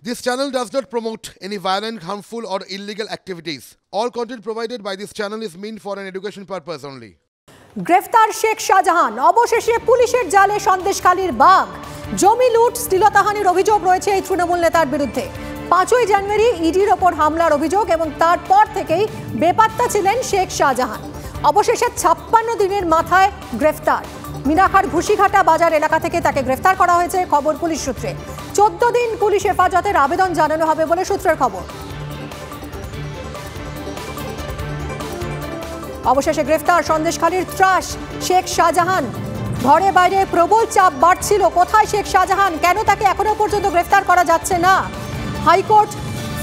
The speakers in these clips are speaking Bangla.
This channel does not promote any violent, harmful or illegal activities. All content provided by this channel is meant for an education purpose only. গ্রেফতার শেখ শাহজাহান অবশেষে পুলিশের জালে সন্দেশখালীর বাঘ। জমি লুট, শ্লীলতাহানির অভিযোগ রয়েছে এই তৃণমূল নেতার বিরুদ্ধে। 5ই জানুয়ারি ইডির ওপর হামলার অভিযোগ এবং তারপর থেকেই বেপাত্তা ছিলেন শেখ শাহজাহান। অবশেষে 56 দিনের মাথায় গ্রেফতার। মিনাখার ঘুষিঘাটা বাজার এলাকা থেকে তাকে গ্রেফতার করা হয়েছে, খবর পুলিশ সূত্রে। 14 দিন পুলিশ হেফাজতের আবেদন জানানো হবে বলে সূত্রের খবর। অবশেষে গ্রেফতার সন্দেশখালীর ত্রাস শেখ শাহজাহান। ঘরে বাইরে প্রবল চাপ বাড়ছিল, কোথায় শেখ শাহজাহান, কেন তাকে এখনো পর্যন্ত গ্রেফতার করা যাচ্ছে না। হাইকোর্ট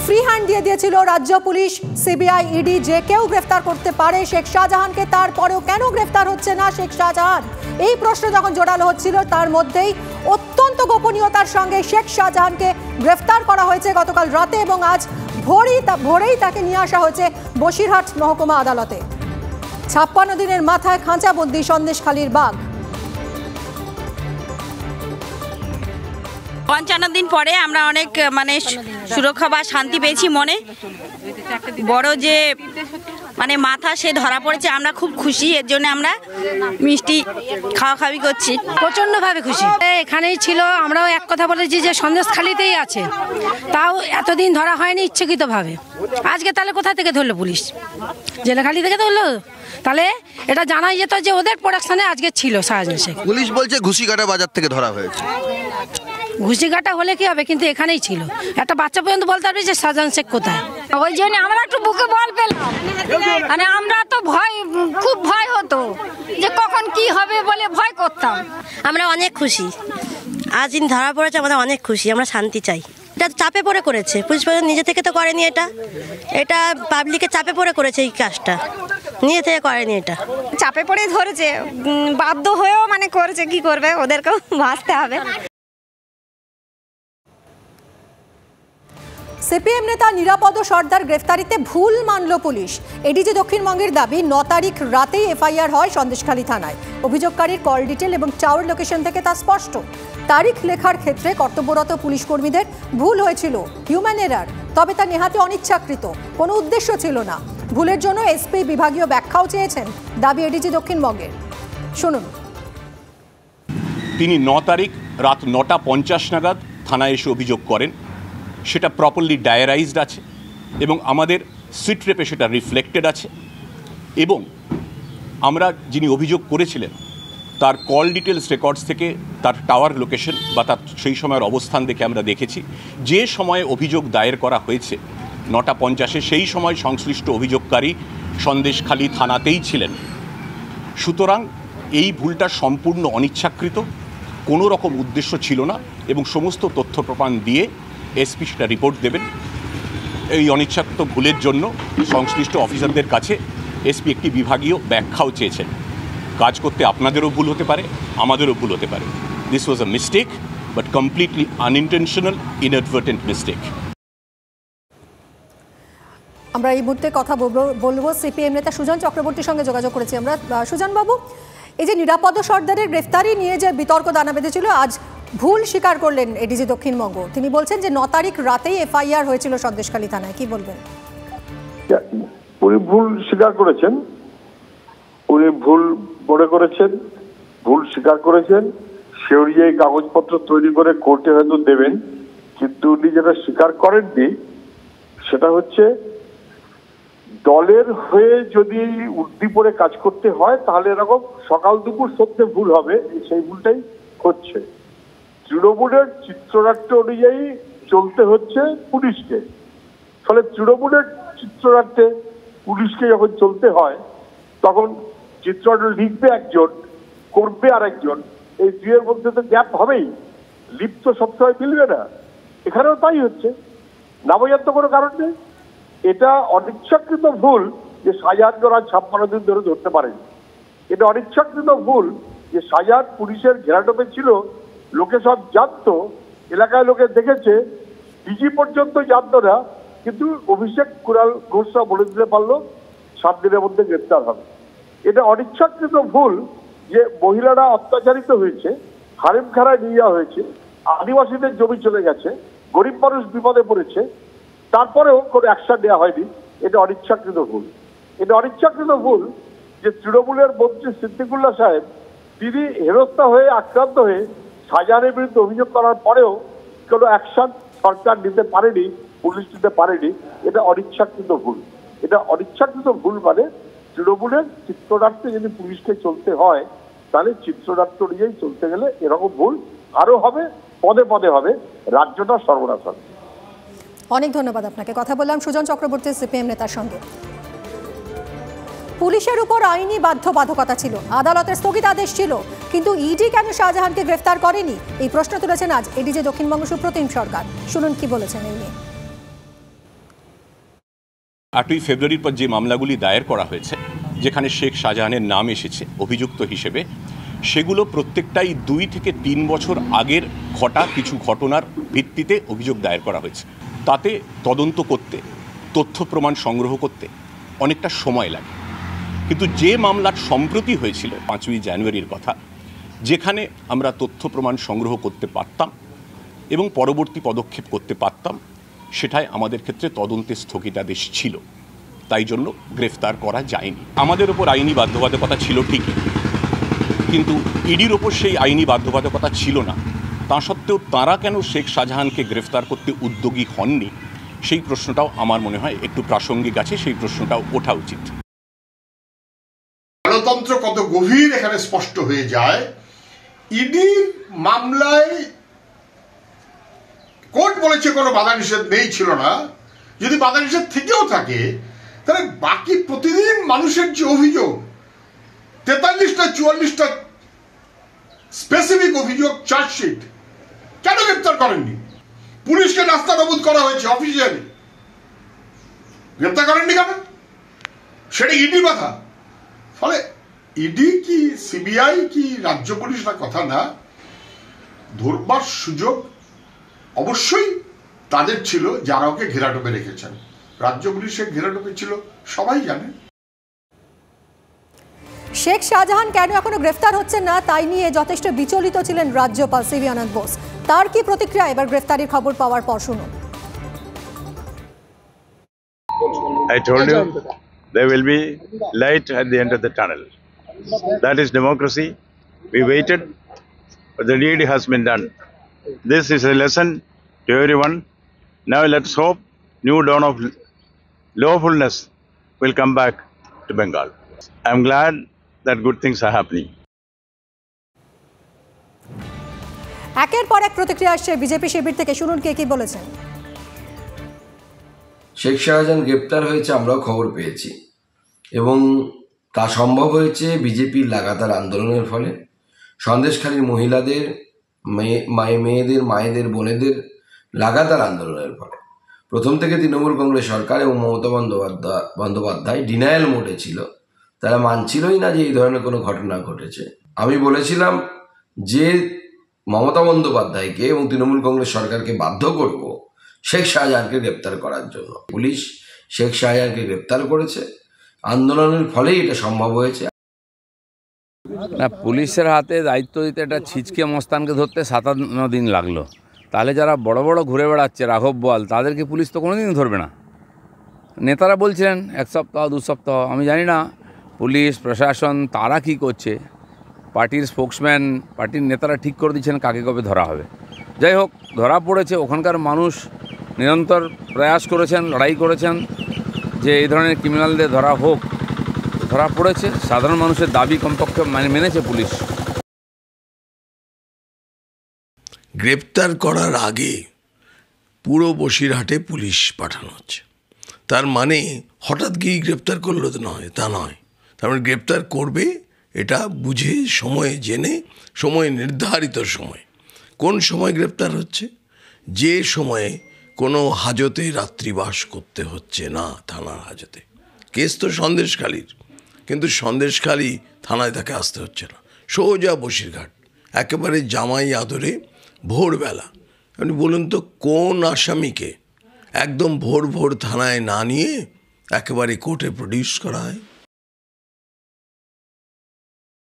ফ্রি হ্যান্ড দিয়ে দিয়েছিল রাজ্য পুলিশ, সিবিআই, ইডি, যে কেউ গ্রেফতার করতে পারে শেখ শাহজাহানকে, তারপরেও কেন গ্রেফতার হচ্ছে না শেখ শাহজাহান, এই প্রশ্ন যখন জোরালো হচ্ছিল তার মধ্যেই অত্যন্ত গোপনীয়তার সঙ্গে শেখ শাহজাহানকে গ্রেফতার করা হয়েছে গতকাল রাতে এবং আজ ভোরেই তাকে নিয়ে আসা হয়েছে বসিরহাট মহকুমা আদালতে। 56 দিনের মাথায় খাঁচাবন্দি সন্দেশখালীর বাঘ। 55 দিন পরে আমরা অনেক সুরক্ষা বা শান্তি পেয়েছি মনে। বড় যে মাথা সে ধরা পড়েছে, আমরা খুব খুশি। এর জন্য আমরা মিষ্টি খাওয়াখাওয়ি করছি, প্রচণ্ডভাবে খুশি। এখানেই ছিল, আমরাও এক কথা বলেছি যে সন্দেশখালীতেই আছে, তাও এতদিন ধরা হয়নি ইচ্ছাকৃতভাবে। আজকে তাহলে কোথা থেকে ধরলো পুলিশ? জেলেখালি থেকে ধরলো? তাহলে এটা জানাই যেত যে ওদের প্রোডাকশনে আজকে ছিল শাহজাহান শেখ। পুলিশ বলছে ঘুষিঘাটা বাজার থেকে ধরা হয়েছে। ঘুষিঘাটা হলে কি হবে, কিন্তু এখানেই ছিল। একটা বাচ্চা পর্যন্ত বলতে পারবে যে শাহজাহান শেখ কোথায়। ওই জন্য আমরা একটু বুকে বল পেলাম, আমরা তো খুব ভয় হতো যে কখন কি হবে বলে ভয় করতাম। আমরা অনেক খুশি, আজ দিন ধরা পড়েছে, আমাদের অনেক খুশি। আমরা শান্তি চাই। এটা চাপে পড়ে করেছে পুলিশ প্রশাসন, নিজে থেকে তো করেনি। এটা পাবলিকের চাপে পড়ে করেছে, এই কাজটা নিজে থেকে করেনি। এটা চাপে পড়েই ধরেছে, বাধ্য হয়েও করেছে, কি করবে, ওদেরকেও বাঁচতে হবে। সিপিএম নেতা নিরাপদ সর্দার গ্রেফতারিতে ভুল মানল পুলিশ। এডিজি দক্ষিণবঙ্গের দাবি 9 তারিখ রাতেই এফআইআর হয় সন্দেশখালী থানায়। অভিযোগকারীর কল ডিটেল এবং চাওয়ার লোকেশন থেকে তা স্পষ্ট। তারিখ লেখার ক্ষেত্রে কর্তব্যরত পুলিশ কর্মীদের ভুল হয়েছিল, হিউম্যান এরার, তবে তা নেহাতে অনিচ্ছাকৃত, কোনো উদ্দেশ্য ছিল না। ভুলের জন্য এসপি বিভাগীয় ব্যাখ্যাও চেয়েছেন, দাবি এডিজি দক্ষিণবঙ্গের। শুনুন। তিনি 9 তারিখ রাত 9:50 নাগাদ থানায় এসে অভিযোগ করেন। সেটা প্রপারলি ডায়ারাইজড আছে এবং আমাদের সিট রেপে সেটা রিফ্লেক্টেড আছে। এবং আমরা যিনি অভিযোগ করেছিলেন তার কল ডিটেলস রেকর্ডস থেকে তার টাওয়ার লোকেশন বা তার সেই সময়ের অবস্থান দেখে আমরা দেখেছি যে সময়ে অভিযোগ দায়ের করা হয়েছে 9:50, সেই সময় সংশ্লিষ্ট অভিযোগকারী সন্দেশখালী থানাতেই ছিলেন। সুতরাং এই ভুলটা সম্পূর্ণ অনিচ্ছাকৃত, কোনো রকম উদ্দেশ্য ছিল না এবং সমস্ত তথ্য প্রমাণ দিয়ে এসপি সেটা রিপোর্ট দেবেন। এই অনিচ্ছাকৃত ভুলের জন্য সংশ্লিষ্ট অফিসারদের কাছে এসপি একটি বিভাগীয় ব্যাখ্যাও চেয়েছেন। কাজ করতে আপনাদেরও ভুল হতে পারে, আমাদেরও ভুল হতে পারে। This was a mistake, but completely unintentional, inadvertent mistake. আমরা এই মুহূর্তে কথা বলবো সিপিএম নেতা সুজন চক্রবর্তীর সঙ্গে যোগাযোগ করেছি আমরা। সুজন বাবু, এই যে নিরাপদ সর্দারের গ্রেফতারি নিয়ে যে বিতর্ক দানা বেঁধেছিল, আজ ভুল স্বীকার করলেন এডিজি দক্ষিণবঙ্গ। তিনি বলছেন যে 9 তারিখ রাতেই এফআইআর হয়েছিল সন্দেশখালী থানায়, কি বলবেন? উনি ভুল স্বীকার করেছেন, উনি ভুল মনে করেছেন, ভুল স্বীকার করেছেন। সে অনুযায়ী কাগজপত্র তৈরি করে কোর্টে হয়তো দেবেন, কিন্তু উনি যেটা স্বীকার করেননি সেটা হচ্ছে দলের হয়ে যদি উদ্দীপনে কাজ করতে হয় তাহলে এরকম সকাল দুপুর সত্যি ভুল হবে, সেই ভুলটাই হচ্ছে। তৃণমূলের চিত্রনাট্য অনুযায়ী চলতে হচ্ছে পুলিশকে, ফলে তৃণমূলের চিত্রনাট্যে পুলিশকে যখন চলতে হয় তখন চিত্রনাট্য লিখবে একজন, করবে আরেকজন, এই দুয়ের মধ্যে তো গ্যাপ হবেই, লিপ তো সবসময় মিলবে না। এখানেও তাই হচ্ছে, নামজান্ত কোনো কারণ নেই। এটা অনিচ্ছাকৃত ভুল যে শাহজাহানকে ওরা 56 দিন ধরে ধরতে পারেনি। এটা অনিচ্ছাকৃত ভুল যে শাহজাহান পুলিশের ঘেরাটোপে ছিল, লোকে সব জানতো, এলাকায় লোকে দেখেছে, ডিজি পর্যন্ত জানতো না, কিন্তু অভিষেক কুণাল ঘোষরা বলে দিতে পারলো 7 দিনের মধ্যে গ্রেপ্তার হবে। এটা অনিচ্ছাকৃত ভুল যে মহিলারা অত্যাচারিত হয়েছে, হারেমখানায় নিয়ে যাওয়া হয়েছে, আদিবাসীদের জমি চলে গেছে, গরিব মানুষ বিপদে পড়েছে, তারপরেও কোনো অ্যাকশন নেওয়া হয়নি। এটা অনিচ্ছাকৃত ভুল। এটা অনিচ্ছাকৃত ভুল যে তৃণমূলের মন্ত্রী সিদ্দিকুল্লাহ সাহেব তিনি হেনস্থা হয়ে আক্রান্ত হয়ে শাহজাহানের বিরুদ্ধে অভিযোগ করার পরেও কোনো অ্যাকশন সরকার নিতে পারেনি, পুলিশ নিতে পারেনি। এটা অনিচ্ছাকৃত ভুল। এটা অনিচ্ছাকৃত ভুল মানে তৃণমূলের চিত্রনাট্যে যদি পুলিশকে চলতে হয় তাহলে চিত্রনাট্য নিয়েই চলতে গেলে এরকম ভুল আরো হবে, পদে পদে হবে, রাজ্যটা সর্বনাশ হবে। অনেক ধন্যবাদ আপনাকে। কথা বললাম সুজন চক্রবর্তী সিপিএম নেতার সঙ্গে। পুলিশের উপর আইনি বাধ্যবাধকতা ছিল, আদালতের স্থগিতাদেশ ছিল, কিন্তু ইডি কেন শাহজাহানকে গ্রেফতার করেনি এই প্রশ্ন তুলেছেন আজ এডিজি দক্ষিণবঙ্গ সুপ্রতিম সরকার। শুনুন কি বলেছেন এই নিয়ে। 8ই ফেব্রুয়ারির পর যে মামলাগুলি দায়ের করা হয়েছে যেখানে শেখ শাহজাহানের নাম এসেছে অভিযুক্ত হিসেবে, সেগুলো প্রত্যেকটাই 2 থেকে 3 বছর আগের ঘটা কিছু ঘটনার ভিত্তিতে অভিযোগ দায়ের করা হয়েছে। তাতে তদন্ত করতে, তথ্য প্রমাণ সংগ্রহ করতে অনেকটা সময় লাগে। কিন্তু যে মামলার সম্প্রতি হয়েছিল 5ই জানুয়ারির কথা, যেখানে আমরা তথ্য প্রমাণ সংগ্রহ করতে পারতাম এবং পরবর্তী পদক্ষেপ করতে পারতাম, সেটাই আমাদের ক্ষেত্রে তদন্তের স্থগিতাদেশ ছিল, তাই জন্য গ্রেফতার করা যায়নি। আমাদের ওপর আইনি বাধ্যবাধকতা ছিল ঠিকই, কিন্তু ইডির ওপর সেই আইনি বাধ্যবাধকতা ছিল না। তা সত্ত্বেও তাঁরা কেন শেখ শাহজাহানকে গ্রেফতার করতে উদ্যোগী হননি, সেই প্রশ্নটাও আমার মনে হয় একটু প্রাসঙ্গিক আছে, সেই প্রশ্নটাও ওঠা উচিত। গণতন্ত্র কত গভীর এখানে স্পষ্ট হয়ে যায়। ইডির মামলায় কোর্ট বলেছে কোনো বাধা নিষেধ নেই, ছিল না। যদি বাধা নিষেধ থেকেও থাকে তাহলে বাকি প্রতিদিন মানুষের যে অভিযোগ 43টা 44টা স্পেসিফিক অভিযোগ চার্জশিট কেন গ্রেপ্তার করেননি? পুলিশকে রাস্তা অবরোধ করা হয়েছে অফিসিয়ালি, গ্রেপ্তার করেননি কেন? সেটা ইডি বাধা। ফলে ইডি কি সিবিআই কি রাজ্য পুলিশ না কথা না, ধরবার সুযোগ অবশ্যই তাদের ছিল যারা ওকে ঘেরাটোপে রেখেছেন। রাজ্য পুলিশের ঘেরাটোপে ছিল সবাই জানে। শেখ শাহজাহান কেন এখনো গ্রেফতার হচ্ছেন না তাই নিয়ে যথেষ্ট বিচলিত ছিলেন রাজ্যপাল সিভি আনন্দ বোস। তার কি প্রতিক্রিয়া এবার গ্রেফতারির খবর পাওয়ার পর শুনুন। I told you there will be light at the end of the tunnel. That is democracy. We waited, but the deed has been done. This is a lesson to everyone. Now let's hope new dawn of lawfulness will come back to Bengal. I'm glad that good things are happening. একের পর এক প্রতিক্রিয়া আসছে বিজেপি শিবির থেকে, শুনুন কে কি বলেছেন। শেখ শাহজাহান গ্রেপ্তার হয়েছে আমরাও খবর পেয়েছি, এবং তা সম্ভব হয়েছে বিজেপির লাগাতার আন্দোলনের ফলে, সন্দেশখালীর মহিলাদের, মেয়েদের, মায়েদের, বোনেদের লাগাতার আন্দোলনের ফলে। প্রথম থেকে তৃণমূল কংগ্রেস সরকার এবং মমতা বন্দ্যোপাধ্যায় ডিনায়াল মোডে ছিল, তারা মানছিলই না যে এই ধরনের কোনো ঘটনা ঘটেছে। আমি বলেছিলাম যে মমতা বন্দ্যোপাধ্যায়কে এবং তৃণমূল কংগ্রেস সরকারকে বাধ্য করব শেখ শাহজাহানকে গ্রেপ্তার করার জন্য। পুলিশ শেখ শাহজাহানকে গ্রেপ্তার করেছে, আন্দোলনের ফলেই এটা সম্ভব হয়েছে। না, পুলিশের হাতে দায়িত্ব দিতে একটা ছিচকে মস্তানকে ধরতে 57 দিন লাগলো, তাহলে যারা বড় বড় ঘুরে বেড়াচ্ছে রাঘব বোয়াল, তাদেরকে পুলিশ তো কোনোদিন ধরবে না। নেতারা বলছিলেন 1 সপ্তাহ 2 সপ্তাহ, আমি জানি না পুলিশ প্রশাসন তারা কি করছে। পার্টির স্পোক্সম্যান, পার্টির নেতারা ঠিক করে দিচ্ছেন কাকে কবে ধরা হবে। যাই হোক, ধরা পড়েছে। ওখানকার মানুষ নিরন্তর প্রয়াস করেছেন, লড়াই করেছেন যে এই ধরনের ক্রিমিনালদের ধরা হোক, ধরা পড়েছে। সাধারণ মানুষের দাবি কমপক্ষে মেনেছে পুলিশ। গ্রেপ্তার করার আগে পুরো বসিরহাটে পুলিশ পাঠানো হচ্ছে। তার মানে হঠাৎ গিয়ে গ্রেপ্তার করলো তো নয়, তা নয়। তার মানে গ্রেপ্তার করবে এটা বুঝে, সময়ে জেনে, সময় নির্ধারিত সময়। কোন সময় গ্রেপ্তার হচ্ছে? যে সময়ে কোনো হাজতে রাত্রিবাস করতে হচ্ছে না, থানার হাজতে। কেস তো সন্দেশখালীর, কিন্তু সন্দেশখালী থানায় তাকে আসতে হচ্ছে না, সোজা বসিরঘাট, একেবারে জামাই আদরে ভোরবেলা। আপনি বলুন তো কোন আসামিকে একদম ভোর ভোর থানায় না নিয়ে একেবারে কোর্টে প্রডিউস করা হয়?